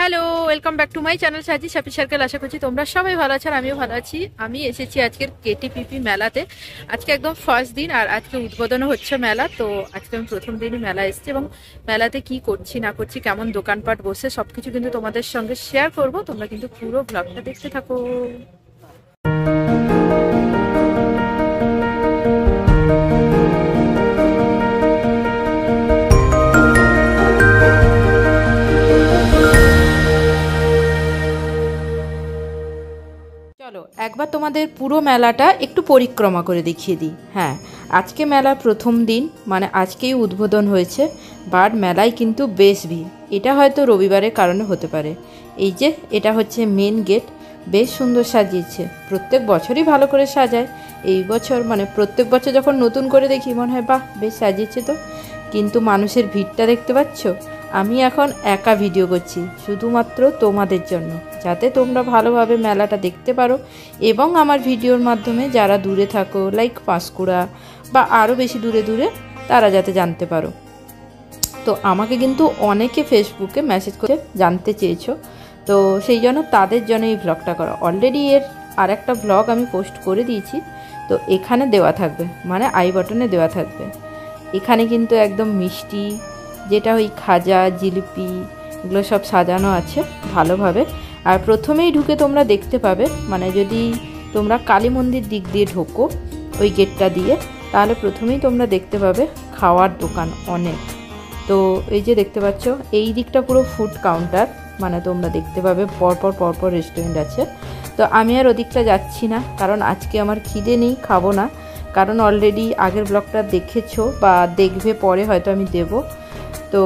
Hello, welcome back to my channel সাজি happy circle. আশা করছি তোমরা সবাই ভালো আছো আর আমিও ভালো আছি। আমি এসেছি আজকের কেটিপিপি মেলাতে। আজকে একদম ফার্স্ট দিন আর আজকে উদ্বোধনও হচ্ছে মেলা। তো আজকে আমি প্রথম দিনই মেলা এসেছি এবং মেলাতে কি করছি না করছি, কেমন দোকানপাট বসে সবকিছু কিন্তু তোমাদের সঙ্গে শেয়ার করব। তোমরা কিন্তু পুরো ব্লগটা দেখতে থাকো। চলো একবার তোমাদের পুরো মেলাটা একটু পরিক্রমা করে দেখিয়ে দিই। হ্যাঁ, আজকে মেলার প্রথম দিন, মানে আজকেই উদ্বোধন হয়েছে, বাট মেলায় কিন্তু বেশ ভিড়। এটা হয়তো রবিবারের কারণে হতে পারে। এই যে এটা হচ্ছে মেন গেট, বেশ সুন্দর সাজিয়েছে। প্রত্যেক বছরই ভালো করে সাজায়, এই বছর মানে প্রত্যেক বছর যখন নতুন করে দেখি মনে হয় বাহ বেশ সাজিয়েছে তো। কিন্তু মানুষের ভিড়টা দেখতে পাচ্ছ। আমি এখন একা ভিডিও করছি শুধুমাত্র তোমাদের জন্য, যাতে তোমরা ভালোভাবে মেলাটা দেখতে পারো এবং আমার ভিডিওর মাধ্যমে যারা দূরে থাকো লাইক পাঁশকুড়া বা আরও বেশি দূরে দূরে তারা যাতে জানতে পারো। তো আমাকে কিন্তু অনেকে ফেসবুকে মেসেজ করে জানতে চেয়েছো, তো সেই জন্য তাদের জন্য এই ভ্লগটা করা। অলরেডি এর আর একটা ভ্লগ আমি পোস্ট করে দিয়েছি, তো এখানে দেওয়া থাকবে, মানে আই বাটনে দেওয়া থাকবে। এখানে কিন্তু একদম মিষ্টি, যেটা ওই খাজা জিলিপি এগুলো সব সাজানো আছে ভালোভাবে। আর প্রথমেই ঢুকে তোমরা দেখতে পাবে, মানে যদি তোমরা কালী মন্দির দিক দিয়ে ঢোকো ওই গেটটা দিয়ে, তাহলে প্রথমেই তোমরা দেখতে পাবে খাওয়ার দোকান অনেক। তো এই যে দেখতে পাচ্ছ এই দিকটা পুরো ফুড কাউন্টার, মানে তোমরা দেখতে পাবে পরপর রেস্টুরেন্ট আছে। তো আমি আর ওদিকটা যাচ্ছি না, কারণ আজকে আমার খিদে নেই, খাবো না। কারণ অলরেডি আগের ব্লগটা দেখেছো বা দেখবে, পরে হয়তো আমি দেব। তো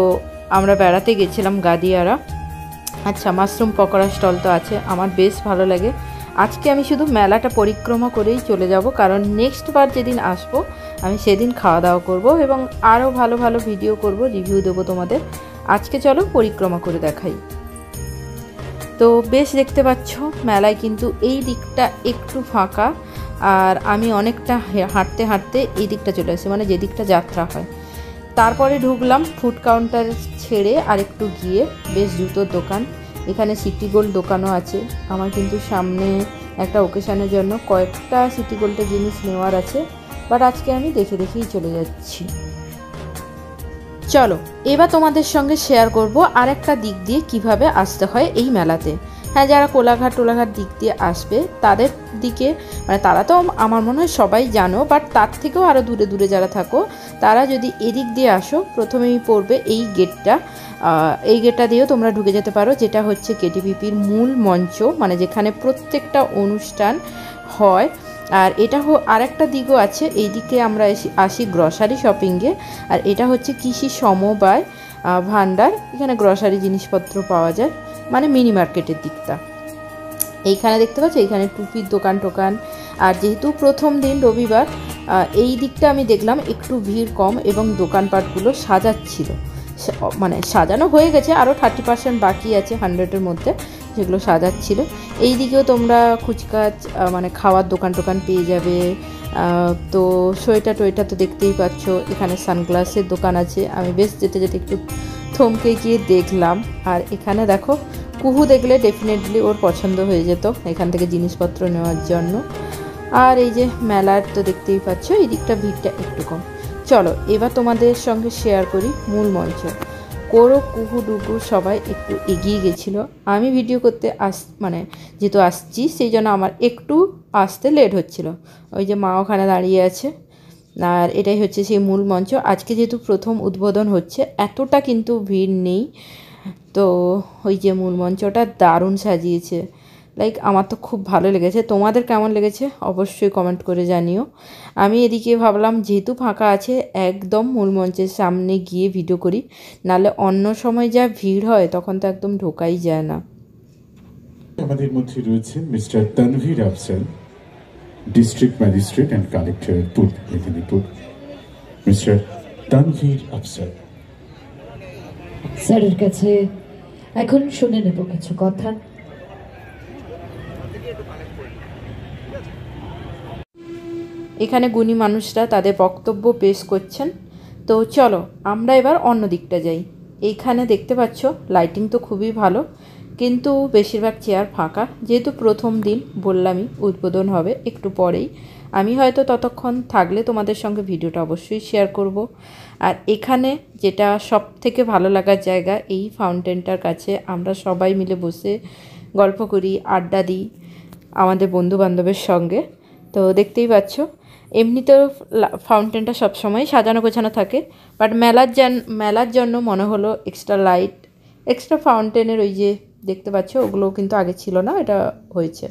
আমরা বেড়াতে গেছিলাম গাদিয়ারা। আচ্ছা, মাশরুম পকোড়া স্টল তো আছে, আমার বেশ ভালো লাগে। আজকে আমি শুধু মেলাটা পরিক্রমা করেই চলে যাব, কারণ নেক্সট বার যেদিন আসবো আমি সেদিন খাওয়া দাওয়া করব এবং আরও ভালো ভালো ভিডিও করব, রিভিউ দেবো তোমাদের। আজকে চলো পরিক্রমা করে দেখাই। তো বেশ দেখতে পাচ্ছ মেলায় কিন্তু এই দিকটা একটু ফাঁকা, আর আমি অনেকটা হাঁটতে হাঁটতে এই দিকটা চলে আসি, মানে যে দিকটা যাত্রা হয়। তারপরে ঢুকলাম ফুড কাউন্টার ছেড়ে আর একটু গিয়ে বেশ জুতোর দোকান। এখানে সিটি গোল্ড দোকানও আছে। আমার কিন্তু সামনে একটা ওকেশনের জন্য কয়েকটা সিটি গোল্ডের জিনিস নেওয়ার আছে, বাট আজকে আমি দেখেই চলে যাচ্ছি। চলো এবার তোমাদের সঙ্গে শেয়ার করব আর একটা দিক দিয়ে কিভাবে আসতে হয় এই মেলাতে। হ্যাঁ, যারা কোলাঘাট দিক দিয়ে আসবে তাদের দিকে, মানে তারা তো আমার মনে হয় সবাই জানো, বাট তার থেকেও আরও দূরে দূরে যারা থাকো তারা যদি এদিক দিয়ে আসো, প্রথমেই পড়বে এই গেটটা। এই গেটটা দিয়েও তোমরা ঢুকে যেতে পারো, যেটা হচ্ছে কেটিপিপির মূল মঞ্চ, মানে যেখানে প্রত্যেকটা অনুষ্ঠান হয়। আর এটা আর একটা দিকও আছে, এই দিকে আমরা আসি গ্রসারি শপিংয়ে। আর এটা হচ্ছে কৃষি সমবায় ভাণ্ডার, এখানে গ্রসারি জিনিসপত্র পাওয়া যায়, মানে মিনি মার্কেটের দিকটা। এইখানে দেখতে পাচ্ছ, এইখানে টুপির দোকান টোকান। আর যেহেতু প্রথম দিন রবিবার, এই দিকটা আমি দেখলাম একটু ভিড় কম এবং দোকানপাটগুলো সাজাচ্ছিল, মানে সাজানো হয়ে গেছে, আরও 30% বাকি আছে 100-এর মধ্যে, যেগুলো সাজাচ্ছিল। এই দিকেও তোমরা কুচকাচ মানে খাওয়ার দোকান টোকান পেয়ে যাবে। তো সোয়েটার টোয়েটার তো দেখতেই পাচ্ছ। এখানে সানগ্লাসের দোকান আছে, আমি বেশ যেতে যেতে একটু থমকে গিয়ে দেখলাম। আর এখানে দেখো কুহু দেখলে ডেফিনেটলি ওর পছন্দ হয়ে যেত এখান থেকে জিনিসপত্র নেওয়ার জন্য। আর এই যে মেলার তো দেখতেই পাচ্ছ এই দিকটা ভিড়টা একটু কম। চলো এবার তোমাদের সঙ্গে শেয়ার করি মূল মঞ্চ। কুহু ডুগু সবাই একটু এগিয়ে গেছিলো। আমি ভিডিও করতে মানে যেহেতু আসছি সেই জন্য আমার একটু আসতে লেট হচ্ছিল। ওই যে মা ওখানে দাঁড়িয়ে আছে। আর এটাই হচ্ছে সেই মূল মঞ্চ। আজকে যেহেতু প্রথম উদ্বোধন হচ্ছে, এতটা কিন্তু ভিড় নেই। তো ওই যে মূল মঞ্চটা দারুণ সাজিয়েছে, লাইক আমার তো খুব ভালো লেগেছে। তোমাদের কেমন লেগেছে অবশ্যই কমেন্ট করে জানিও। আমি এদিকে ভাবলাম যেহেতু ফাঁকা আছে একদম মূল মঞ্চের সামনে গিয়ে ভিডিও করি, নাহলে অন্য সময় যা ভিড় হয় তখন তো একদম ঢোকাই যায় না। আমাদের মধ্যে রয়েছেন mister Tanvir Afzal, district magistrate and collector Purba Medinipur. Mister Tanvir Afzal স্যারের কাছে এখন শুনে নেব কিছু কথা। এখানে গুণী মানুষরা তাদের বক্তব্য পেশ করছেন। তো চলো আমরা এবার অন্য দিকটা যাই। এইখানে দেখতে পাচ্ছ লাইটিং তো খুবই ভালো, কিন্তু বেশিরভাগ চেয়ার ফাঁকা, যেহেতু প্রথম দিন বললামই উদ্বোধন হবে একটু পরেই। আমি হয়তো ততক্ষণ থাকলে তোমাদের সঙ্গে ভিডিওটা অবশ্যই শেয়ার করব। আর এখানে যেটা সব থেকে ভালো লাগার জায়গা, এই ফাউন্টেনটার কাছে আমরা সবাই মিলে বসে গল্প করি, আড্ডা দিই আমাদের বন্ধু বান্ধবের সঙ্গে। তো দেখতেই পাচ্ছ, এমনিতেও ফাউন্টেনটা সবসময় সাজানো গোছানো থাকে, বাট মেলার জন্য মনে হলো এক্সট্রা লাইট, এক্সট্রা ফাউন্টেনের ওই যে দেখতে পাচ্ছ ওগুলো কিন্তু আগে ছিল না, এটা হয়েছে।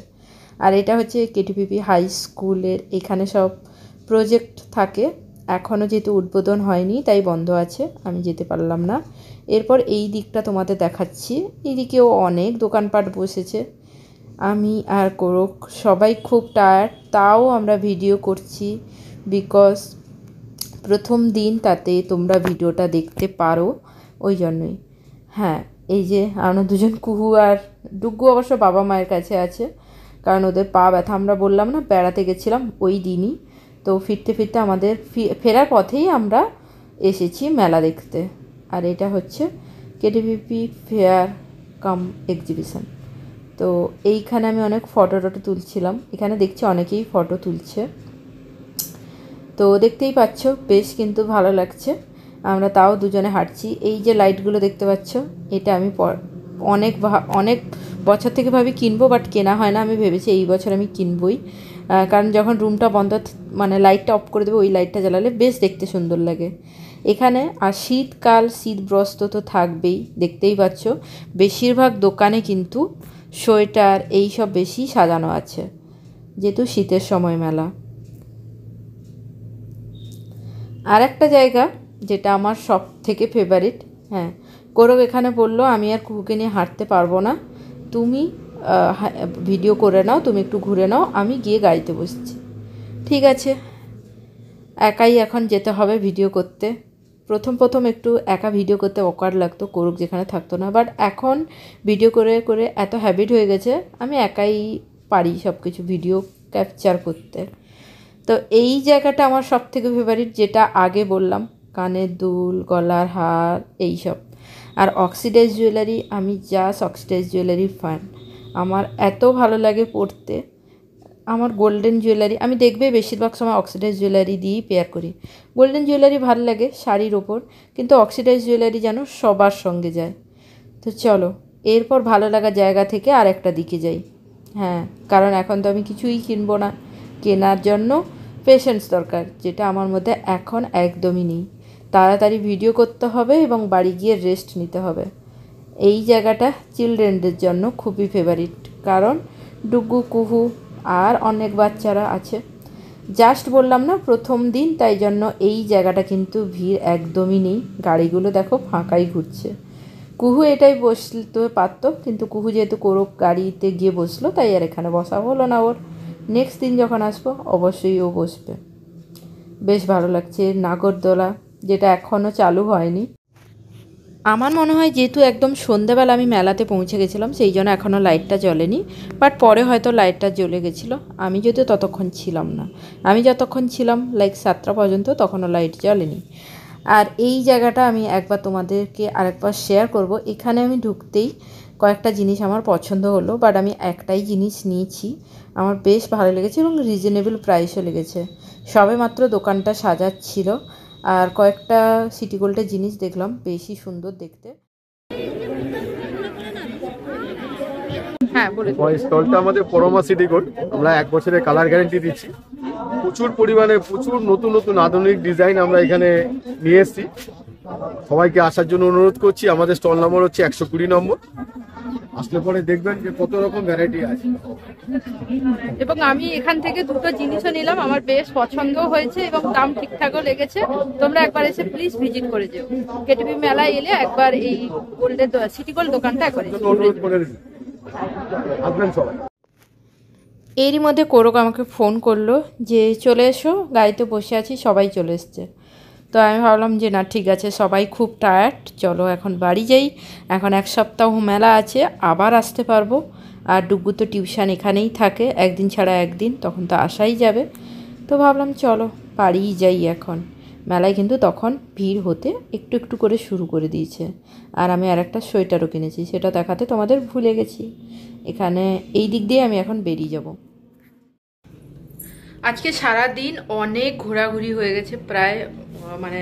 আর এটা হচ্ছে কেটিপিপি হাই স্কুলের, এখানে সব প্রজেক্ট থাকে। এখনও যেহেতু উদ্বোধন হয়নি তাই বন্ধ আছে, আমি যেতে পারলাম না। এরপর এই দিকটা তোমাদের দেখাচ্ছি, এইদিকেও অনেক দোকানপাট বসেছে। আমি আর কোরক সবাই খুব টায়ার্ড, তাও আমরা ভিডিও করছি বিকজ প্রথম দিন, তাতে তোমরা ভিডিওটা দেখতে পারো ওই জন্যই। হ্যাঁ, এই যে আমরা দুজন, কুহু আর ডুগ্গু অবশ্য বাবা মায়ের কাছে আছে, কারণ ওদের পা ব্যথা। আমরা বললাম না বেড়াতে গেছিলাম ওই দিনই, তো ফিরতে ফিরতে আমাদের ফেরার পথেই আমরা এসেছি মেলা দেখতে। আর এটা হচ্ছে কেটিপিপি ফেয়ার কাম এক্সিবিশন। তো এইখানে আমি অনেক ফটো তুলছিলাম, এখানে দেখছি অনেকেই ফটো তুলছে। তো দেখতেই পাচ্ছ বেশ কিন্তু ভালো লাগছে। আমরা তাও দুজনে হাঁটছি। এই যে লাইটগুলো দেখতে পাচ্ছ, এটা আমি অনেক বছর থেকে ভাবি কিনবো, বাট কেনা হয় না। আমি ভেবেছি এই বছর আমি কিনবই, কারণ যখন রুমটা বন্ধ মানে লাইটটা অফ করে দেবো, ওই লাইটটা জ্বালালে বেশ দেখতে সুন্দর লাগে এখানে। আর শীতকাল, শীতবস্ত্র তো থাকবেই, দেখতেই পাচ্ছ বেশিরভাগ দোকানে কিন্তু সোয়েটার এইসব বেশি সাজানো আছে, যেহেতু শীতের সময় মেলা। আর একটা জায়গা যেটা আমার সব থেকে ফেভারিট, হ্যাঁ, কোরক এখানে বললো আমি আর কুকুকে নিয়ে হাঁটতে পারবো না, তুমি ভিডিও করে নাও, তুমি একটু ঘুরে নাও, আমি গিয়ে গাড়িতে বসছি। ঠিক আছে, একাই এখন যেতে হবে ভিডিও করতে। প্রথম একটু একা ভিডিও করতে অকওয়ার্ড লাগতো, কোরক যেখানে থাকতো না, বাট এখন ভিডিও করে করে এত হ্যাবিট হয়ে গেছে, আমি একাই পারি সব কিছু ভিডিও ক্যাপচার করতে। তো এই জায়গাটা আমার সব থেকে ফেভারিট, যেটা আগে বললাম, কানের দুল, গলার হার এইসব। আর অক্সিডাইজ জুয়েলারি, আমি জাস্ট অক্সিডাইজ জুয়েলারির ফ্যান, আমার এত ভালো লাগে পরতে। আমার গোল্ডেন জুয়েলারি, আমি দেখবে বেশিরভাগ সময় অক্সিডাইজ জুয়েলারি দিয়েই পেয়ার করি। গোল্ডেন জুয়েলারি ভালো লাগে শাড়ির ওপর, কিন্তু অক্সিডাইজ জুয়েলারি যেন সবার সঙ্গে যায়। তো চলো এরপর ভালো লাগা জায়গা থেকে আর একটা দিকে যাই। হ্যাঁ, কারণ এখন তো আমি কিছুই কিনবো না, কেনার জন্য পেশেন্স দরকার, যেটা আমার মধ্যে এখন একদমই নেই। তাড়াতাড়ি ভিডিও করতে হবে এবং বাড়ি গিয়ে রেস্ট নিতে হবে। এই জায়গাটা চিলড্রেনদের জন্য খুবই ফেভারিট, কারণ ডুগ্গু, কুহু আর অনেক বাচ্চারা আছে। জাস্ট বললাম না প্রথম দিন, তাই জন্য এই জায়গাটা কিন্তু ভিড় একদমই নেই, গাড়িগুলো দেখো ফাঁকাই ঘুরছে। কুহু এটাই বসতে পারতো, কিন্তু কুহু যেহেতু কোরক গাড়িতে গিয়ে বসলো, তাই আর এখানে বসা হলো না ওর। নেক্সট দিন যখন আসবো অবশ্যই ও বসবে। বেশ ভালো লাগছে। নাগরদোলা, যেটা এখনও চালু হয়নি। আমার মনে হয় যেহেতু একদম সন্ধ্যাবেলা আমি মেলাতে পৌঁছে গেছিলাম, সেই জন্য এখনও লাইটটা জ্বলেনি, বাট পরে হয়তো লাইটটা জ্বলে গেছিলো। আমি যদিও ততক্ষণ ছিলাম না, আমি যতক্ষণ ছিলাম লাইক 7টা পর্যন্ত, তখনও লাইট জ্বলেনি। আর এই জায়গাটা আমি একবার তোমাদেরকে আরেকবার শেয়ার করব। এখানে আমি ঢুকতেই কয়েকটা জিনিস আমার পছন্দ হলো, বাট আমি একটাই জিনিস নিয়েছি, আমার বেশ ভালো লেগেছে এবং রিজনেবল প্রাইসও লেগেছে। সবে মাত্র দোকানটা সাজাচ্ছিল, আর কয়েকটা সিটি গোল্ডের জিনিস দেখলাম, বেশি সুন্দর দেখতে। হ্যাঁ, বলে স্টলটা আমাদের পরমা সিটি গোল্ড, আমরা 1 বছরের কালার গ্যারেন্টি দিচ্ছি। প্রচুর পরিমাণে প্রচুর নতুন নতুন আধুনিক ডিজাইন আমরা এখানে নিয়ে এসেছি। সবাইকে আসার জন্য অনুরোধ করছি। আমাদের স্টল নম্বর হচ্ছে 120 নম্বর। আসলে পরে দেখবেন যে কত রকম ভ্যারাইটি আছে। এবং আমি এখান থেকে দুটো জিনিসও নিলাম, আমার বেশ পছন্দও হয়েছে এবং দাম ঠিকঠাকও লেগেছে। তোমরা একবার এসে প্লিজ ভিজিট করে যেও। কেটিপি মেলায় এলে একবার এই গোল্ডের সিটি গোল্ড দোকানটা একবার অনুরোধ করে আসবেন সবাই। এরই মধ্যে কোরক আমাকে ফোন করলো যে চলে এসো, গাড়িতে বসে আছি, সবাই চলে এসছে। তো আমি ভাবলাম যে না ঠিক আছে, সবাই খুব টায়ার্ড, চলো এখন বাড়ি যাই। এখন 1 সপ্তাহ মেলা আছে, আবার আসতে পারবো। আর ডুগ্গু তো টিউশন এখানেই থাকে, একদিন ছাড়া একদিন, তখন তো আসাই যাবে। তো ভাবলাম চলো বাড়িই যাই এখন। মেলায় কিন্তু তখন ভিড় হতে একটু একটু করে শুরু করে দিয়েছে। আর আমি আর একটা সোয়েটারও কিনেছি, সেটা দেখাতে তোমাদের ভুলে গেছি। এখানে এই দিক দিয়ে আমি এখন বেরিয়ে যাব। আজকে সারা দিন অনেক ঘোরাঘুরি হয়ে গেছে, প্রায় মানে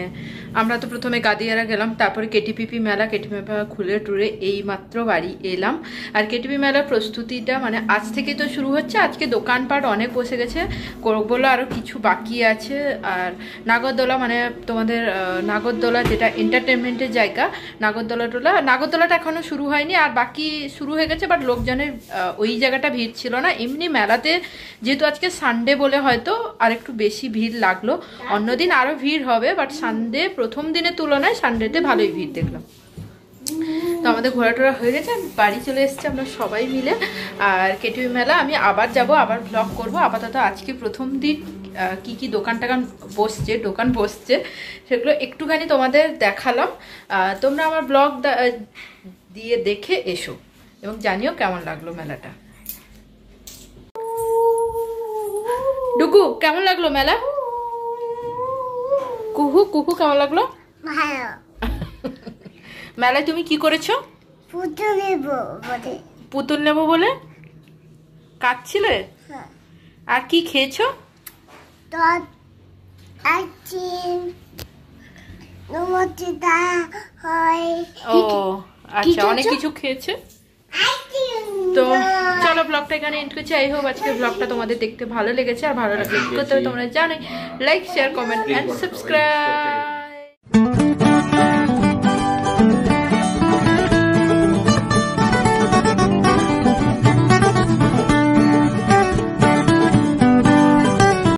আমরা তো প্রথমে গাদিয়ারা গেলাম, তারপরে কেটিপিপি মেলা, কেটিপি মেলা খুলে টুরে এই মাত্র বাড়ি এলাম। আর কেটিপি মেলার প্রস্তুতিটা মানে আজ থেকে তো শুরু হচ্ছে। আজকে দোকানপাট অনেক বসে গেছে, বলে আরও কিছু বাকি আছে। আর মানে তোমাদের নাগরদোলা যেটা এন্টারটেনমেন্টের জায়গা, নাগরদোলাটা এখনও শুরু হয়নি, আর বাকি শুরু হয়ে গেছে। বাট লোকজনের ওই জায়গাটা ভিড় ছিল না। এমনি মেলাতে যেহেতু আজকে সানডে বলে হয়তো আর একটু বেশি ভিড় লাগলো, অন্যদিন আরও ভিড় হবে, বাট সানডে প্রথম দিনের তুলনায় সানডেতে ভালোই ভিড় দেখলাম। তো আমাদের ঘোরাটোরা হয়ে গেছে, আমি বাড়ি চলে এসেছি আমরা সবাই মিলে। আর কেটিপি মেলা আমি আবার যাব, আবার ব্লগ করব। আপাতত আজকে প্রথম দিন কি কি দোকান বসছে সেগুলো একটুখানি তোমাদের দেখালাম। তোমরা আমার ব্লগ দিয়ে দেখে এসো এবং জানিও কেমন লাগলো মেলাটা। ডুকু, কেমন লাগলো মেলা? কুহু কুহু কেমন লাগলো? ভালো। মেলায় তুমি কি করেছো? পুতুল নেবো বলে কাঁদছিলে? আর কি খেয়েছো? ও আচ্ছা, অনেক কিছু খেয়েছে। তো চলো ব্লগটা এখানে এন্ড করছি। আই হোপ আজকে ব্লগটা তোমাদের দেখতে ভালো লেগেছে। আর ভালো লাগলে কি করতে হবে তোমরা জানোই, like share comment and subscribe.